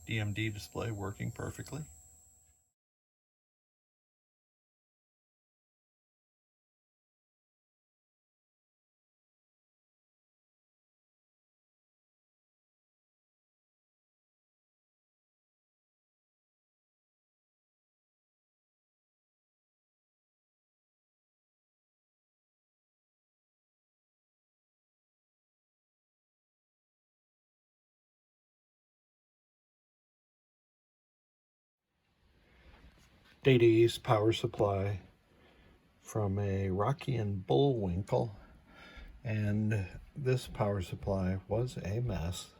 DMD display working perfectly. Data East power supply from a Rocky and Bullwinkle, and this power supply was a mess,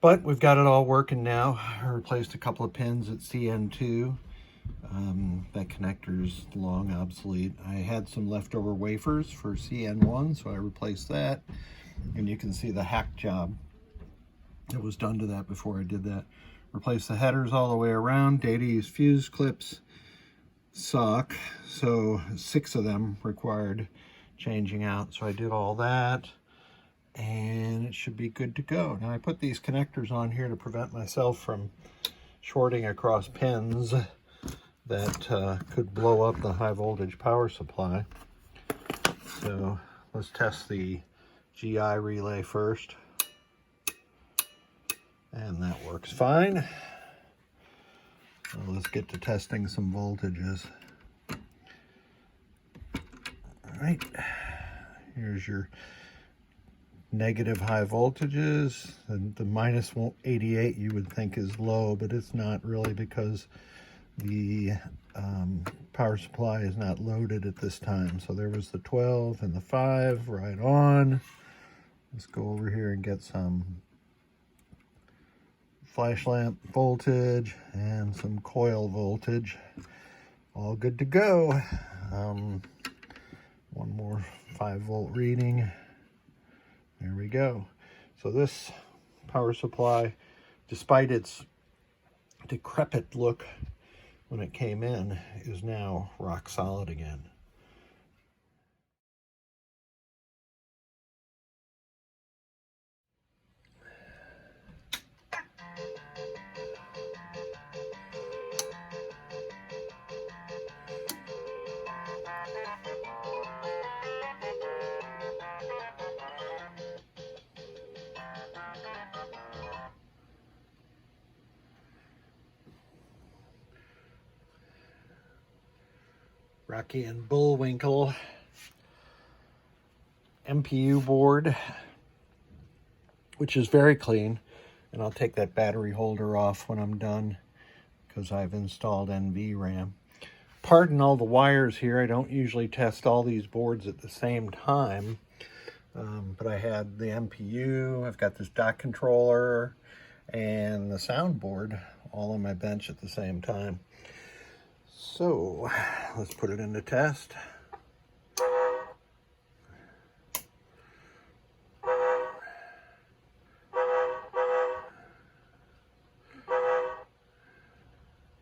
but we've got it all working now. I replaced a couple of pins at CN2. That connector's long obsolete. I had some leftover wafers for CN1, so I replaced that, and you can see the hack job that was done to that before I did that. Replace the headers all the way around. Data East fuse clips suck, so 6 of them required changing out. So I did all that, and it should be good to go. Now I put these connectors on here to prevent myself from shorting across pins that could blow up the high voltage power supply. So let's test the GI relay first. And that works fine. So let's get to testing some voltages. All right, here's your negative high voltages. And the minus 88 you would think is low, but it's not really, because the power supply is not loaded at this time. So there was the 12 and the 5 right on. Let's go over here and get some flash lamp voltage and some coil voltage. All good to go. One more 5-volt reading. There we go. So this power supply, despite its decrepit look when it came in, is now rock solid again. Rocky and Bullwinkle MPU board, which is very clean, and I'll take that battery holder off when I'm done because I've installed NVRAM. Pardon all the wires here. I don't usually test all these boards at the same time, but I had the MPU, I've got this dot controller, and the soundboard all on my bench at the same time. So let's put it into test.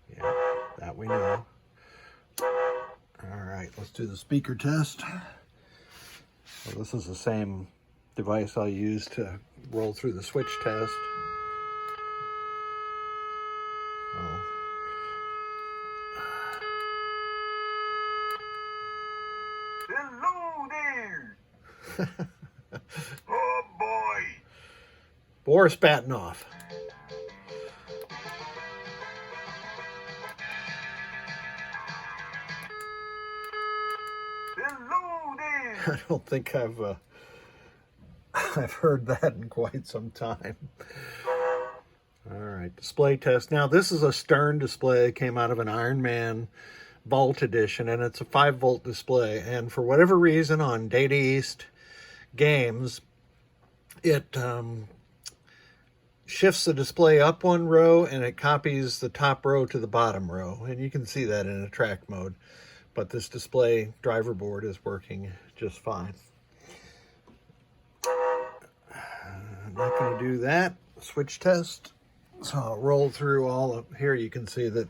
Yeah, that we know. All right, let's do the speaker test. So this is the same device I'll use to roll through the switch test. Hello there! Oh boy! Boris Batinoff. Hello there! I don't think I've heard that in quite some time. All right, display test. Now this is a Stern display. It came out of an Iron Man Vault edition, and it's a 5-volt display. And for whatever reason, on Data East games, it shifts the display up one row and it copies the top row to the bottom row, and you can see that in a track mode. But this display driver board is working just fine. I'm not going to do that switch test, so I'll roll through all of here. You can see that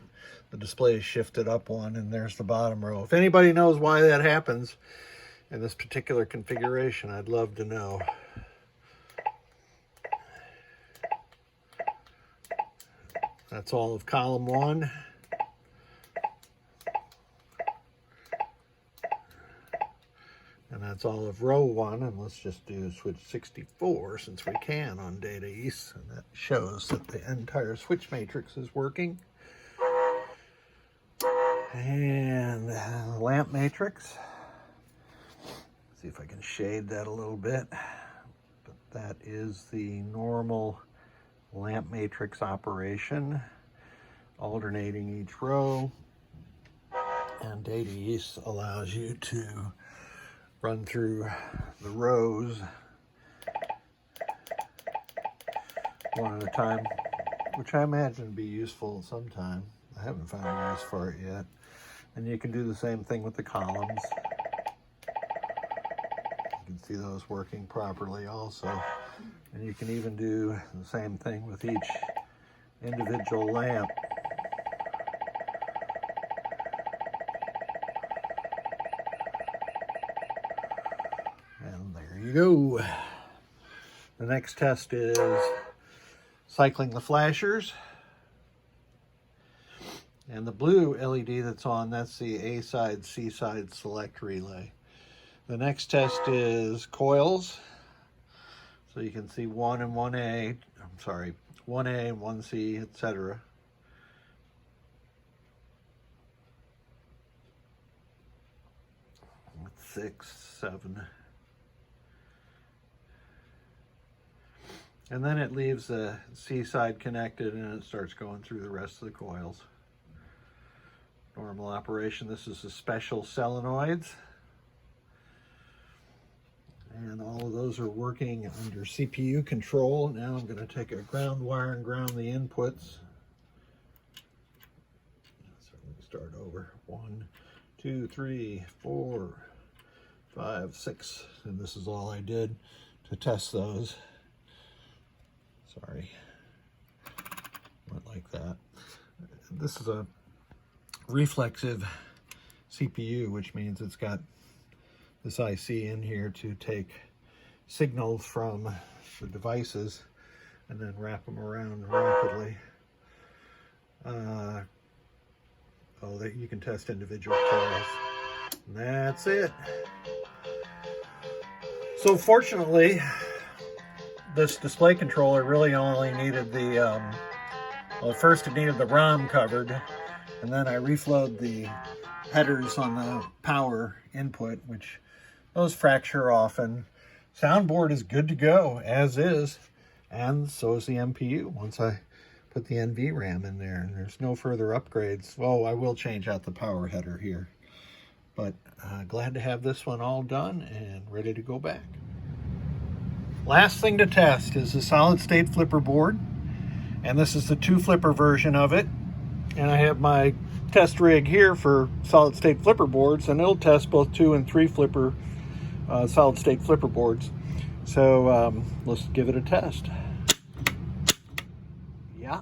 the display is shifted up one, and there's the bottom row. If anybody knows why that happens in this particular configuration, I'd love to know. That's all of column 1. And that's all of row 1. And let's just do switch 64 since we can on Data East. And that shows that the entire switch matrix is working. And lamp matrix. See if I can shade that a little bit. But that is the normal lamp matrix operation, alternating each row. And Data East allows you to run through the rows one at a time, which I imagine would be useful sometime. I haven't found a use for it yet. And you can do the same thing with the columns. You can see those working properly also. And you can even do the same thing with each individual lamp. And there you go. The next test is cycling the flashers. And the blue LED that's on, that's the A side, C side select relay. The next test is coils. So you can see 1 and 1A, I'm sorry, 1A and 1C, etc. With 6, 7. And then it leaves the C side connected and it starts going through the rest of the coils. Normal operation. This is the special solenoids. And all of those are working under CPU control. Now I'm going to take a ground wire and ground the inputs. So let me start over. 1, 2, 3, 4, 5, 6. And this is all I did to test those. Sorry. Went like that. This is a reflexive CPU, which means it's got this IC in here to take signals from the devices and then wrap them around rapidly. That you can test individual coils. And that's it. So fortunately, this display controller really only needed the, well, first it needed the ROM covered, and then I reflowed the headers on the power input, which those fracture often. Soundboard is good to go as is, and so is the MPU once I put the NVRAM in there, and there's no further upgrades. Well, I will change out the power header here, but glad to have this one all done and ready to go back. Last thing to test is the solid state flipper board, and this is the 2 flipper version of it. And I have my test rig here for solid state flipper boards, and it'll test both 2 and 3 flipper solid state flipper boards. So let's give it a test. Yeah,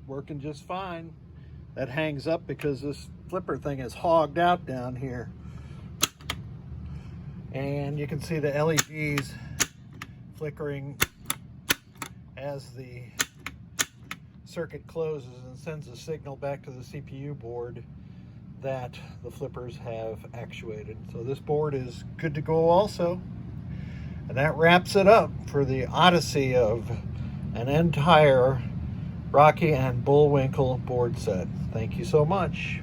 working just fine. That hangs up because this flipper thing is hogged out down here. And you can see the LEDs flickering as the circuit closes and sends a signal back to the CPU board that the flippers have actuated. So this board is good to go also. And that wraps it up for the odyssey of an entire Rocky and Bullwinkle board set. Thank you so much.